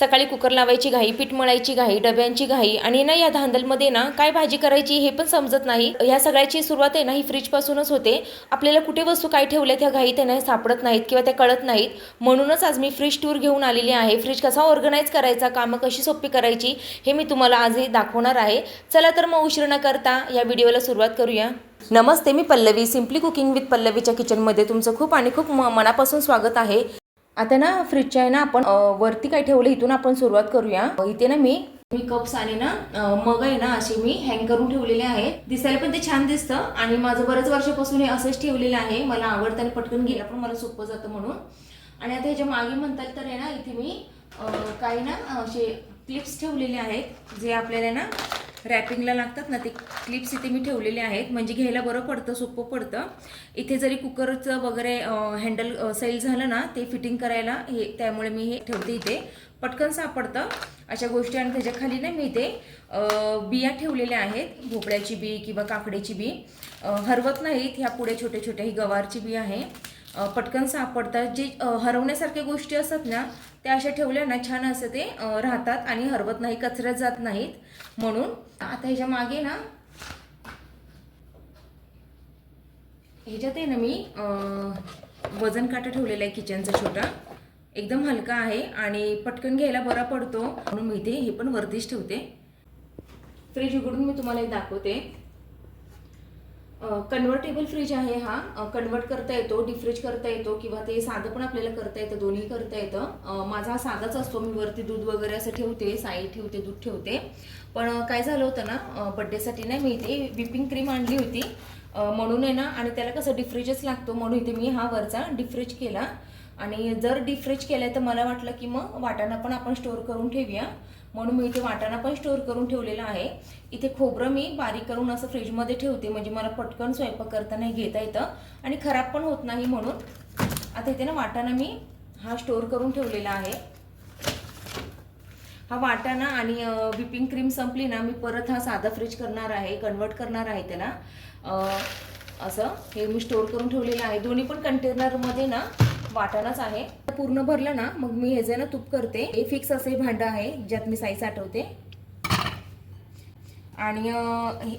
सकाळी कुकर लावायची घाई, पीठ मळायची घाई, डब्यांची घाई आणि ना या धांदलमध्ये ना काय भाजी करायची हे पण समजत नाही. ह्या सगळ्याची सुरुवात आहे ना ही फ्रीजपासूनच होते. आपल्याला कुठे वस्तू काय ठेवल्या त्या घाईत आहे ना सापडत नाहीत किंवा त्या कळत नाहीत. म्हणूनच आज मी फ्रीज टूर घेऊन आलेली आहे. फ्रीज कसा ऑर्गनाईज करायचा, कामं कशी सोपी करायची हे मी तुम्हाला आजही दाखवणार आहे. चला तर मग उशीर न करता या व्हिडिओला सुरुवात करूया. नमस्ते, मी पल्लवी. सिम्पली कुकिंग विथ पल्लवीच्या किचनमध्ये तुमचं खूप आणि खूप मनापासून स्वागत आहे. आता ना फ्रीजच्या आहे ना आपण वरती काय ठेवलं इथून आपण सुरुवात करूया. इथे ना मी कप्स आणि ना मग आहे ना असे मी हँग करून ठेवलेले आहेत. दिसायला पण ते छान दिसतं आणि माझं बरेच वर्षापासून हे असंच ठेवलेलं आहे. मला आवडतं आणि पटकन गेला पण मला सोपं जातं म्हणून. आणि आता ह्याच्या मागे म्हणताल तर आहे ना इथे मी काही ना असे क्लिप्स ठेवलेले आहेत जे आपल्याला ना रॅपिंगला लागतात ना, ते क्लिप्स इथे मी ठेवलेले आहेत. म्हणजे घ्यायला बरं पडतं, सोपं पडतं. इथे जरी कुकरचं वगैरे हँडल सैल झालं ना ते फिटिंग करायला हे, त्यामुळे मी हे ठेवते. इथे पटकन सापडतं अशा गोष्टी. आणि त्याच्या खाली ना मी इथे बिया ठेवलेल्या आहेत. भोपळ्याची बी किंवा काकडीची बी हरवत नाहीत. ह्या पुढे छोटे छोटे ही गवारची बी आहे. पटकन सापडतात. जे हरवण्यासारख्या गोष्टी असतात ना त्या अशा ठेवल्या ना छान असं ते राहतात आणि हरवत नाही, कचऱ्यात जात नाहीत. म्हणून आता ह्याच्या मागे ना ह्याच्यात आहे ना मी वजन काटा ठेवलेला आहे किचनचा छोटा. एकदम हलका आहे आणि पटकन घ्यायला बरा पडतो म्हणून मी इथे हे पण वरतीच ठेवते. फ्रीज उघडून मी तुम्हाला एक दाखवते. कन्व्हर्टेबल फ्रीज आहे हा. कन्वर्ट करता येतो, डिफ्रीज करता येतो किंवा ते साधं पण आपल्याला करता येतं, दोन्ही करता येतं. माझा हा साधाच असतो. मी वरती दूध वगैरे असं ठेवते, साई ठेवते, दूध ठेवते. पण काय झालं होतं ना बड्डेसाठी ना मी इथे व्हिपिंग क्रीम आणली होती म्हणून आहे ना, आणि त्याला कसं डिफ्रीजच लागतो म्हणून इथे मी हा वरचा डिफ्रीज केला. आणि जर डिफ्रीज केलं तर मला वाटलं की मग वाटाणा पण आपण स्टोअर करून ठेवूया म्हणून मी इथे वाटाणा पण स्टोअर करून ठेवलेला आहे. इथे खोबरं मी बारीक करून असं फ्रीजमध्ये ठेवते म्हणजे मला पटकन स्वयंपाक करताना घेता येतं आणि खराब पण होत नाही म्हणून. आता इथे ना वाटाणा मी हा स्टोअर करून ठेवलेला आहे. हा वाटाणा आणि व्हिपिंग क्रीम संपली ना मी परत हा साधा फ्रीज करणार आहे, कन्वर्ट करणार आहे त्याला. असं हे मी स्टोअर करून ठेवलेलं आहे. दोन्ही पण कंटेनरमध्ये ना वाटाणाच आहे. पूर्ण भरलं ना मग मी हे जे ना तूप करते. हे फिक्स असे भांडं आहे ज्यात मी साई साठवते. आणि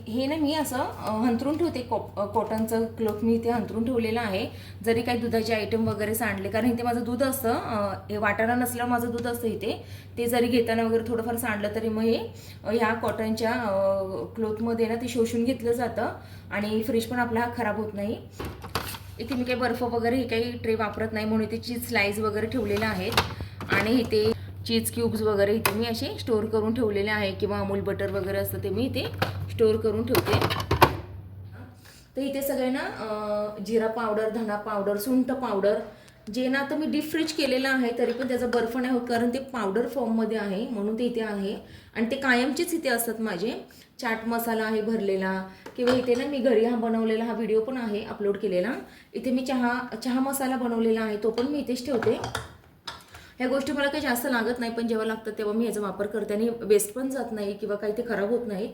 हे ना मी असं हंतरून ठेवते. कॉटनचं क्लॉथ मी इथे हंतरून ठेवलेलं आहे. जरी काही दुधाचे आयटम वगैरे सांडले, कारण इथे माझं दूध असतं, हे वाटाणा नसल्यावर माझं दूध असतं इथे. ते जरी घेताना वगैरे थोडंफार सांडलं तरी मग हे ह्या कॉटनच्या क्लॉथमध्ये ना ते शोषून घेतलं जातं आणि फ्रीज पण आपला हा खराब होत नाही. इथे मी काही बर्फ वगैरे हे काही ट्रे वापरत नाही म्हणून इथे चीज स्लाइस वगैरे ठेवलेल्या आहेत. आणि इथे चीज क्यूब्स वगैरे इथे मी असे स्टोअर करून ठेवलेले आहे किंवा अमूल बटर वगैरे असतं ते मी इथे स्टोअर करून ठेवते. तर इथे सगळे ना जिरा पावडर, धना पावडर, सुंठ पावडर जे ना आता मी डीप फ्रीज केलेलं आहे तरी पण त्याचा बर्फ नाही होत कारण ते पावडर फॉर्ममध्ये आहे म्हणून ते इथे आहे. आणि ते कायमचेच इथे असतात माझे. चाट मसाला आहे भरलेला किंवा इथे ना मी घरी हा बनवलेला हा व्हिडिओ पण आहे अपलोड केलेला. इथे मी चहा मसाला बनवलेला आहे तो पण मी इथेच ठेवते. ह्या गोष्टी मला काही जास्त लागत नाही पण जेव्हा लागतात तेव्हा मी ह्याचा वापर करते आणि वेस्ट पण जात नाही किंवा काही ते खराब होत नाहीत.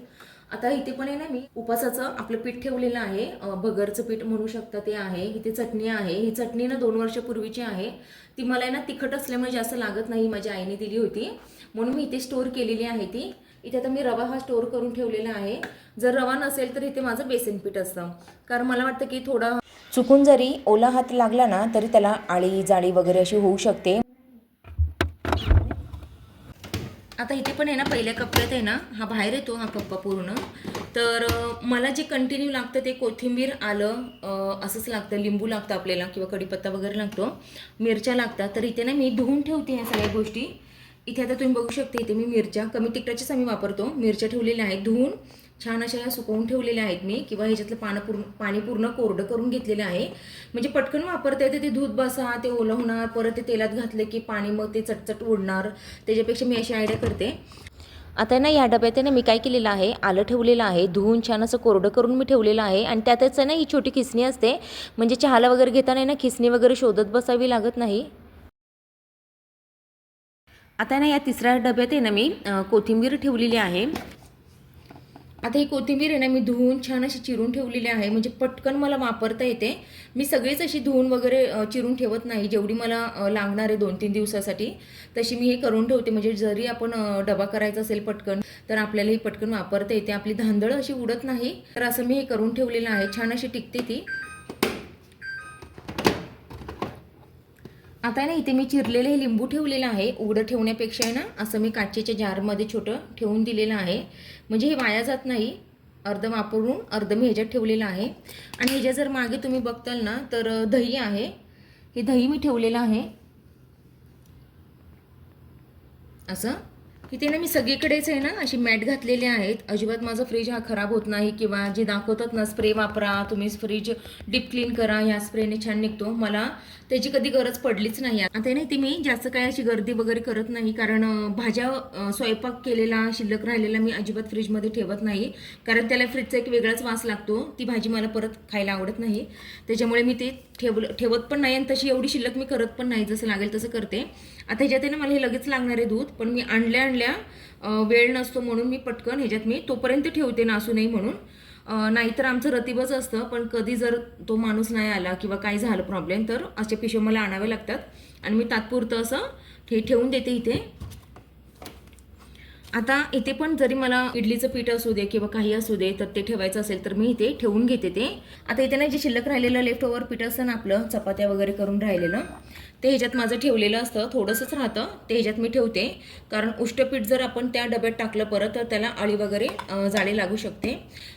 आता इथे पण आहे ना मी उपासाचं आपलं पीठ ठेवलेलं आहे. भगरचं पीठ म्हणू शकता ते आहे. इथे चटणी आहे. ही चटणी ना 2 वर्षापूर्वीची आहे. ती मला ना तिखट असल्यामुळे जास्त लागत नाही. माझ्या आईने दिली होती म्हणून मी इथे स्टोअर केलेली आहे ती. इथे आता मी रवा हा स्टोअर करून ठेवलेला आहे. जर रवा नसेल तर इथे माझं बेसन पीठ असतं कारण मला वाटतं की थोडा चुकून जरी ओला हात लागला ना तरी त्याला आळी जाळी वगैरे अशी होऊ शकते. आता इथे पण आहे ना पहिल्या कप्प्यात आहे ना हा बाहेर येतो हा कप्पा पूर्ण. तर मला जे कंटिन्यू लागतं ते कोथिंबीर, आलं असंच लागतं, लिंबू लागतं आपल्याला किंवा कढीपत्ता वगैरे लागतो, मिरच्या लागतात. तर इथे ना मी धुवून ठेवते ह्या सगळ्या गोष्टी. इथे आता तुम्ही बघू शकता इथे मी मिरच्या कमी तिखटाचीच आम्ही वापरतो. मिरच्या ठेवलेल्या आहेत धुवून छान अशा ह्या सुकवून ठेवलेल्या आहेत मी किंवा ह्याच्यातलं पाणी पूर्ण कोरडं करून घेतलेलं आहे म्हणजे पटकन वापरता येते. ते धूत बसा, ते ओलं होणार, परत ते तेलात घातले की पाणी मग ते चटचट उडणार. त्याच्यापेक्षा मी अशी आयडिया करते. आता ना या डब्यात ना मी काय केलेलं आहे, आलं ठेवलेलं आहे धुवून छान असं कोरडं करून मी ठेवलेलं आहे. आणि त्यातच ना ही छोटी खिसणी असते म्हणजे चहाला वगैरे घेताना ना खिसणी वगैरे शोधत बसावी लागत नाही. आता ना या तिसऱ्या डब्यात आहे ना मी कोथिंबीर ठेवलेली आहे. आता ही कोथिंबीर आहे ना मी धुवून छान अशी चिरून ठेवलेली आहे, म्हणजे पटकन मला वापरता येते. मी सगळीच अशी धुवून वगैरे चिरून ठेवत नाही. जेवढी मला लागणार आहे 2-3 दिवसासाठी तशी मी हे करून ठेवते, म्हणजे जरी आपण डबा करायचा असेल पटकन तर आपल्याला ही पटकन वापरता येते, आपली धांदळ अशी उडत नाही. तर असं मी हे करून ठेवलेलं आहे, छान अशी टिकते ती. आता ना इथे मी चिरलेलं हे लिंबू ठेवलेलं आहे. उघडं ठेवण्यापेक्षा आहे ना असं मी काचेच्या जारमध्ये छोटं ठेवून दिलेलं आहे, म्हणजे हे वाया जात नाही. अर्ध वापरून अर्ध मी ह्याच्यात ठेवलेलं आहे. आणि ह्याच्या जर मागे तुम्ही बघताल ना तर दही आहे, हे दही मी ठेवलेलं आहे असं. इथे ना मी सगळीकडेच आहे ना अशी मॅट घातलेले आहेत. अजिबात माझा फ्रीज हा खराब होत नाही, किंवा जे दाखवतात ना स्प्रे वापरा तुम्ही, फ्रीज डीप क्लीन करा, ह्या स्प्रेने छान निघतो, मला त्याची कधी गरज पडलीच नाही. आता नाही ती मी जास्त काय अशी गर्दी वगैरे करत नाही, कारण भाज्या स्वयंपाक केलेला शिल्लक राहिलेला मी अजिबात फ्रीजमध्ये ठेवत नाही, कारण त्याला फ्रीजचा एक वेगळाच वास लागतो, ती भाजी मला परत खायला आवडत नाही. त्याच्यामुळे मी ते ठेवत पण नाही, आणि तशी एवढी शिल्लक मी करत पण नाही, जसं लागेल तसं करते. आता ह्याच्यात आहे ना मला हे लगेच लागणार आहे दूध, पण मी आणल्या वेळ नसतो म्हणून मी पटकन ह्याच्यात मी तोपर्यंत ठेवते नासू नाही म्हणून. नाहीतर आमचं रतीबच असतं, पण कधी जर तो माणूस नाही आला किंवा काही झालं प्रॉब्लेम तर असे पिशव्या मला आणावे लागतात, आणि मी तात्पुरतं असं ठेवून देते इथे. आता इथे पण जरी मला इडलीचं पीठ असू दे किंवा काही असू दे तर ते ठेवायचं असेल तर मी इथे ठेवून घेते ते. आता इथे ना जे शिल्लक राहिलेलं लेफ्ट ओव्हर पीठ असतं ना आपलं चपात्या वगैरे करून राहिलेलं, ते ह्याच्यात माझं ठेवलेलं असतं, थोडंसंच राहतं ते ह्याच्यात मी ठेवते, कारण उष्टपीठ जर आपण त्या डब्यात टाकलं परत तर त्याला अळी वगैरे जाळी लागू शकते.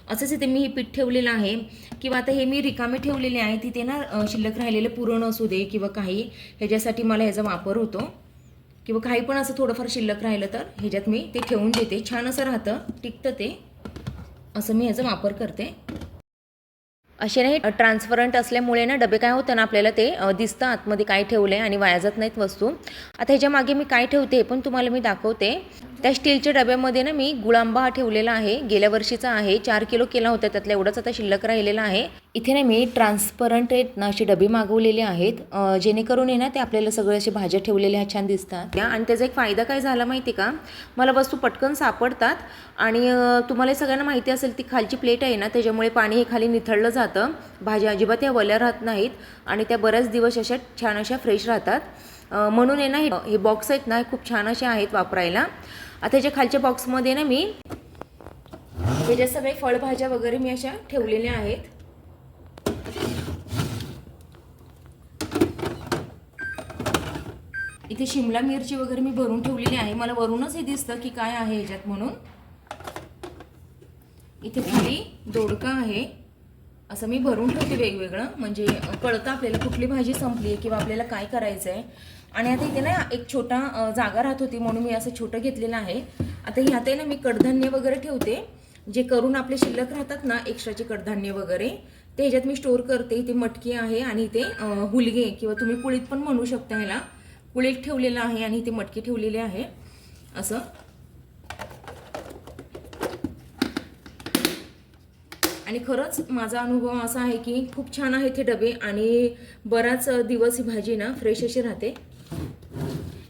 असंच इथे मी हे पीठ ठेवलेलं आहे. किंवा आता हे मी रिकामे ठेवलेले आहे, तिथे ना शिल्लक राहिलेलं पुरण असू दे किंवा काही, ह्याच्यासाठी मला ह्याचा वापर होतो, किंवा काही पण असं थोडंफार शिल्लक राहिलं तर ह्याच्यात मी ते ठेवून देते, छान असं राहतं, टिकतं ते, असं मी ह्याचा वापर करते. असे नाही ट्रान्सपरंट असल्यामुळे ना डबे काय होतं ना आपल्याला ते दिसतं आतमध्ये काय ठेवलं आहे आणि वाया जात नाहीत वस्तू. आता ह्याच्या मागे मी काय ठेवते हे पण तुम्हाला मी दाखवते. त्या स्टीलच्या डब्यामध्ये ना मी गुळांबा हा ठेवलेला आहे, गेल्या वर्षीचा आहे, 4 किलो केला होता, त्यातला एवढंच आता शिल्लक राहिलेला आहे. इथे ना मी ट्रान्सपरंट आहेत ना अशी डबे मागवलेले आहेत, जेणेकरून आहे ना ते आपल्याला सगळे असे भाज्या ठेवलेल्या छान दिसतात. आणि त्याचा एक फायदा काय झाला माहिती का, मला वस्तू पटकन सापडतात, आणि तुम्हाला सगळ्यांना माहिती असेल ती खालची प्लेट आहे ना त्याच्यामुळे पाणी हे खाली निथळलं जातं, भाज्या अजिबात त्या वल्या राहत नाहीत, आणि त्या बऱ्याच दिवस अशा छान अशा फ्रेश राहतात. म्हणून आहे ना हे बॉक्स आहेत ना खूप छान असे आहेत वापरायला. आता ह्याच्या खालच्या बॉक्समध्ये ना मी त्याच्या सगळे फळभाज्या वगैरे मी अशा ठेवलेल्या आहेत. इथे शिमला मिरची वगैरे मी भरून ठेवलेली आहे, मला वरूनच हे दिसतं की काय आहे ह्याच्यात म्हणून. इथे खाली दोडका आहे, असं मी भरून ठेवते वेगवेगळं, म्हणजे कळतं आपल्याला कुठली भाजी संपली आहे किंवा आपल्याला काय करायचं आहे. आणि आता इथे ना एक छोटा जागा राहत होती म्हणून मी असं छोटं घेतलेलं आहे. आता ह्यात आहे ना मी कडधान्य वगैरे ठेवते, जे करून आपले शिल्लक राहतात ना एक्स्ट्राचे कडधान्य वगैरे ते ह्याच्यात मी स्टोअर करते. इथे मटकी आहे, आणि इथे हुलगे किंवा तुम्ही कुळीत पण म्हणू शकता, ह्याला कुळीत ठेवलेलं आहे, आणि इथे मटकी ठेवलेली आहे असं. आणि खरंच माझा अनुभव असा आहे की खूप छान आहे ते डबे, आणि बराच दिवस ही भाजी ना फ्रेश अशी राहते.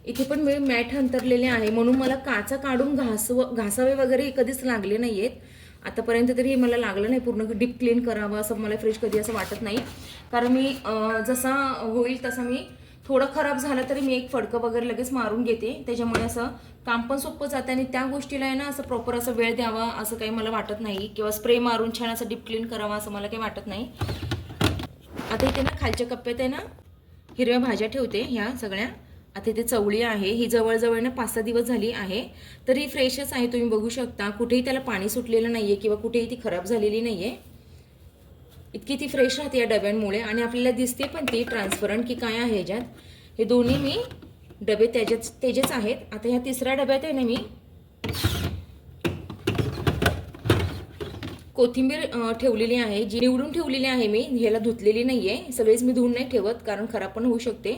इथे पण मी मॅट अंतरलेले आहे, म्हणून मला काचा काढून घासावे वगैरे कधीच लागले नाही आहेत आतापर्यंत, तरी मला लागलं नाही पूर्ण डीप क्लीन करावं असं मला फ्रेश कधी असं वाटत नाही, कारण मी जसा होईल तसा मी थोडं खराब झालं तरी मी एक फडकं वगैरे लगेच मारून घेते, त्याच्यामुळे असं काम पण सोपं जातं, आणि त्या गोष्टीला आहे ना असं प्रॉपर असं वेळ द्यावा असं काही मला वाटत नाही, किंवा स्प्रे मारून छान असं डीप क्लीन करावा असं मला काही वाटत नाही. आता इथे ना खालच्या कप्प्यात आहे ना हिरव्या भाज्या ठेवते ह्या सगळ्या. आता इथे चवळी आहे, ही जवळजवळ ना 5-6 दिवस झाली आहे, तरी फ्रेशच आहे, तुम्ही बघू शकता, कुठेही त्याला पाणी सुटलेलं नाही आहे किंवा कुठेही ती खराब झालेली नाही आहे, इतकी ती फ्रेश राहते या डब्यांमुळे. आणि आपल्याला दिसते पण ती ट्रान्सपरंट की काय आहे ह्याच्यात. हे दोन्ही मी डबे त्याचेच आहेत. आता ह्या तिसऱ्या डब्यात आहे ना मी कोथिंबीर ठेवलेली आहे, जी निवडून ठेवलेली आहे मी, ह्याला धुतलेली नाही आहे, सगळेच मी धुवून नाही ठेवत कारण खराब पण होऊ शकते,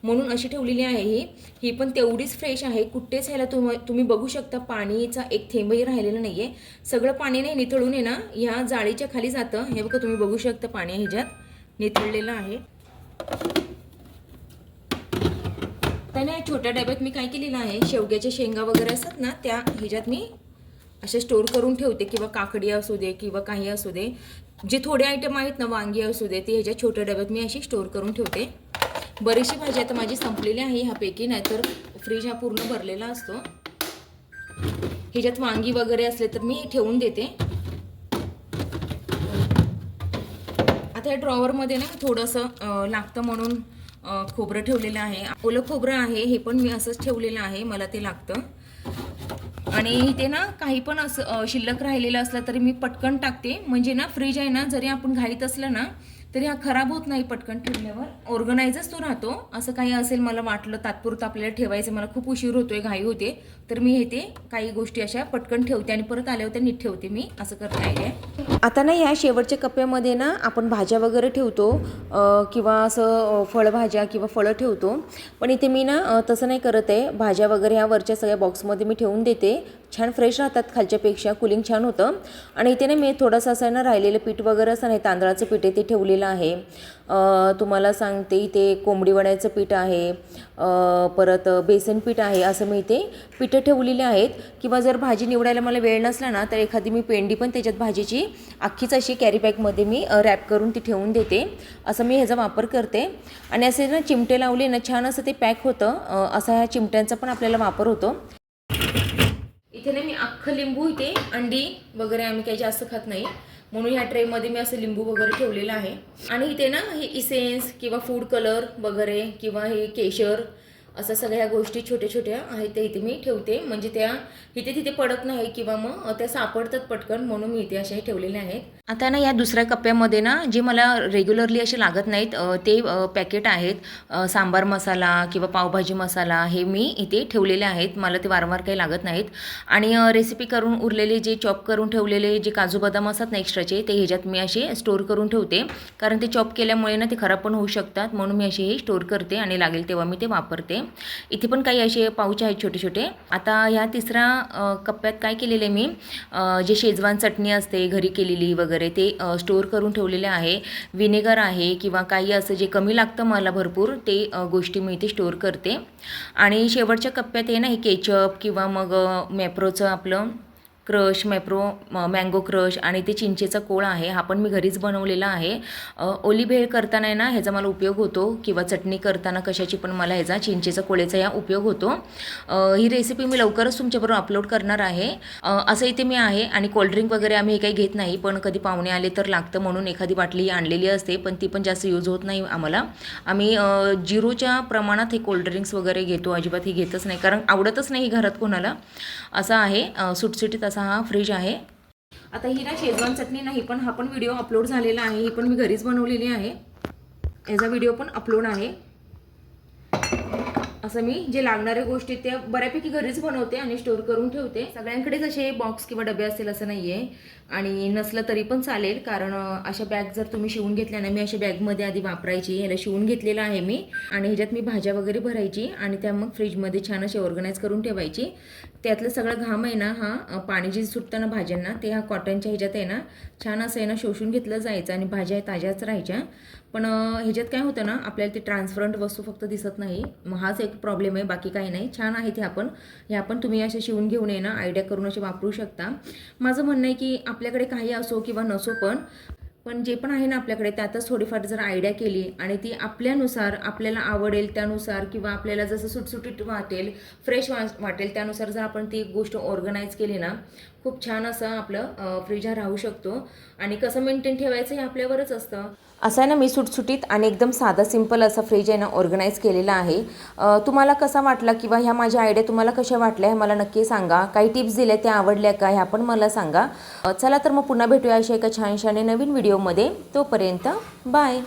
म्हणून अशी ठेवलेली आहे. ही पण तेवढीच फ्रेश आहे, कुठेच ह्याला तुम्ही बघू शकता पाणीचा एक थेंबही राहिलेला नाही आहे, सगळं पाणी नाही निथळून आहे ना ह्या जाळीच्या खाली जातं. हे बघा तुम्ही बघू शकता पाणी ह्याच्यात निथळलेलं आहे. त्याने छोट्या डब्यात मी काय केलेलं आहे, शेवग्याच्या शेंगा वगैरे असतात ना त्या ह्याच्यात मी असे स्टोर करून ठेवते, किंवा काकडी असू दे किंवा काही असू दे, जे थोडे आयटम आहेत ना, वांगी असू दे, ते ह्याच्या छोट्या डब्यात मी अशी स्टोर करून ठेवते. बरीचशी भाजी आता माझी संपलेली आहे ह्यापैकी, नाहीतर फ्रीज हा पूर्ण भरलेला असतो. ह्याच्यात वांगी वगैरे असले तर मी ठेवून देते. आता या ड्रॉवरमध्ये ना थोडंसं लागतं म्हणून खोबरं ठेवलेलं आहे. ओलं खोबरं आहे, हे पण मी असंच ठेवलेलं आहे, मला ते लागतं. आणि इथे ना काही पण असं शिल्लक राहिलेलं असलं तरी मी पटकन टाकते, म्हणजे ना फ्रीज आहे ना, जरी आपण घाईत असलं ना तरी हा खराब होत नाही पटकन ठेवल्यावर, ऑर्गनाइजच तो राहतो. असं काही असेल, मला वाटलं तात्पुरतं आपल्याला ठेवायचं, मला खूप उशीर होतोय, घाई होते, तर मी हे ते काही गोष्टी अशा पटकन ठेवते आणि परत आल्या होत्या नीट ठेवते, मी असं करता आहे. आता ना या शेवटच्या कप्प्यामध्ये ना आपण भाज्या वगैरे ठेवतो, किंवा असं फळभाज्या किंवा फळं ठेवतो, पण इथे मी ना तसं नाही करत आहे. भाज्या वगैरे ह्या वरच्या सगळ्या बॉक्समध्ये मी ठेवून देते, छान फ्रेश राहतात, खालच्यापेक्षा कूलिंग छान होतं. आणि इथे ना मी थोडंसं असं ना राहिलेलं पीठ वगैरे असं नाही, तांदळाचं पीठ आहे ते ठेवलेलं आहे. तुम्हाला सांगते, इथे कोंबडी वड्याचं पीठ आहे, परत बेसन पीठ आहे, असं मी इथे पीठं ठेवलेली आहेत. किंवा जर भाजी निवडायला मला वेळ नसला ना, तर एखादी मी पेंडी पण त्याच्यात भाजीची अख्खीच अशी कॅरी बॅगमध्ये मी रॅप करून ती ठेवून देते, असं मी ह्याचा वापर करते. आणि असे ना चिमटे लावले ना, छान असं ते पॅक होतं. असा ह्या चिमट्यांचा पण आपल्याला वापर होतो. इथे ना मी अख्खं लिंबू, इथे अंडी वगैरे आम्ही काही जास्त खात नाही, म्हणून ह्या ट्रेमध्ये मी असं लिंबू वगैरे ठेवलेलं आहे. आणि इथे ना हे इसेन्स किंवा फूड कलर वगैरे किंवा हे केशर, असं सगळ्या गोष्टी छोट्या छोट्या आहेत त्या इथे मी ठेवते, म्हणजे त्या इथे तिथे पडत नाही किंवा मग त्या सापडतात पटकन, म्हणून मी इथे असे ठेवलेले आहेत. आता ना या दुसऱ्या कप्प्यामध्ये ना जे मला रेग्युलरली असे लागत नाहीत ते पॅकेट आहेत, सांबार मसाला किंवा पावभाजी मसाला, हे मी इथे ठेवलेले आहेत, मला ते वारंवार काही लागत नाहीत. आणि रेसिपी करून उरलेले जे चॉप करून ठेवलेले जे काजू बदाम असतात ना एक्स्ट्राचे, ते ह्याच्यात मी असे स्टोर करून ठेवते, कारण ते चॉप केल्यामुळे ना ते खराब पण होऊ शकतात, म्हणून मी असे हे स्टोर करते आणि लागेल तेव्हा मी ते वापरते. इथे पण काही असे पाऊच आहेत छोटे छोटे. आता ह्या तिसऱ्या कप्प्यात काय केलेले मी, जे शेजवान चटणी असते घरी केलेली वगैरे, ते स्टोर करून ठेवलेले आहे. विनेगर आहे किंवा काही असं जे कमी लागतं मला भरपूर, ते गोष्टी मी इथे स्टोर करते. आणि शेवटच्या कप्प्यात आहे ना हे केचप किंवा मग मॅप्रोचं आपलं क्रश, मँगो क्रश, आणि ते चिंचेचा कोळ आहे, हा पण मी घरीच बनवलेला आहे. ओली भेळ करताना आहे ना ह्याचा मला उपयोग होतो, किंवा चटणी करताना कशाची पण मला ह्याचा चिंचेचा कोळेचा या उपयोग होतो. ही रेसिपी मी लवकरच तुमच्याबरोबर अपलोड करणार आहे. असं इथे मी आहे. आणि कोल्ड्रिंक वगैरे आम्ही हे काही घेत नाही, पण कधी पाहुणे आले तर लागतं म्हणून एखादी बाटली आणलेली असते, पण ती पण जास्त यूज होत नाही आम्हाला. आम्ही 0च्या प्रमाणात हे कोल्ड्रिंक्स वगैरे घेतो, अजिबात ही घेतच नाही, कारण आवडतच नाही घरात कोणाला. असं आहे, सुटसुटीत असा हा फ्रीज आहे. आता ही ना शेजवान चटणी नाही, पण हा पण व्हिडिओ अपलोड झालेला आहे, ही पण मी घरीच बनवलेली आहे, याचा व्हिडिओ पण अपलोड आहे. असं मी जे लागणाऱ्या गोष्टी त्या बऱ्यापैकी घरीच बनवते आणि स्टोर करून ठेवते. सगळ्यांकडेच असे बॉक्स किंवा डबे असतील असं नाही आहे, आणि नसलं तरी पण चालेल, कारण अशा बॅग जर तुम्ही शिवून घेतल्या ना, मी अशा बॅगमध्ये आधी वापरायची, ह्याला शिवून घेतलेलं आहे मी, आणि ह्याच्यात मी भाज्या वगैरे भरायची आणि त्या मग फ्रीजमध्ये छान अशी ऑर्गनाईज करून ठेवायची. त्यातलं सगळं घाम आहे ना, हा पाणी जे सुटतं ना भाज्यांना, ते हा कॉटनच्या ह्याच्यात आहे ना छान असं आहे ना शोषून घेतलं जायचं, आणि भाज्या ताज्याच राहायच्या. पण ह्याच्यात काय होतं ना, आपल्याला ते ट्रान्सपरंट वस्तू फक्त दिसत नाही, मग हाच एक प्रॉब्लेम आहे, बाकी काही नाही. छान आहे ते ह्या पण तुम्ही असे शिवून घेऊन ये ना, आयडिया करून असे वापरू शकता. माझं म्हणणं आहे की आपल्याकडे काही असो किंवा नसो, पण जे पण आहे ना आपल्याकडे, त्यातच थोडीफार जर आयडिया केली आणि ती आपल्यानुसार, आपल्याला आवडेल त्यानुसार, किंवा आपल्याला जसं सुटसुटीत वाटेल, फ्रेश वाटेल त्यानुसार जर आपण ती गोष्ट ऑर्गनाईज केली ना, खूप छान असं आपलं फ्रीज हा राहू शकतो. आणि कसं मेंटेन ठेवायचं हे आपल्यावरच असतं. असं आहे ना, मी सुटसुटीत आणि एकदम साधा सिंपल असा फ्रीज आहे ना ऑर्गनाईज केलेला आहे. तुम्हाला कसा वाटला, किंवा ह्या माझ्या आयडिया तुम्हाला कशा वाटल्या हे मला नक्की सांगा. काही टिप्स दिल्या त्या आवडल्या का ह्या पण मला सांगा. चला तर मग पुन्हा भेटूया अशा एका छानशाने नवीन व्हिडिओमध्ये. तोपर्यंत बाय.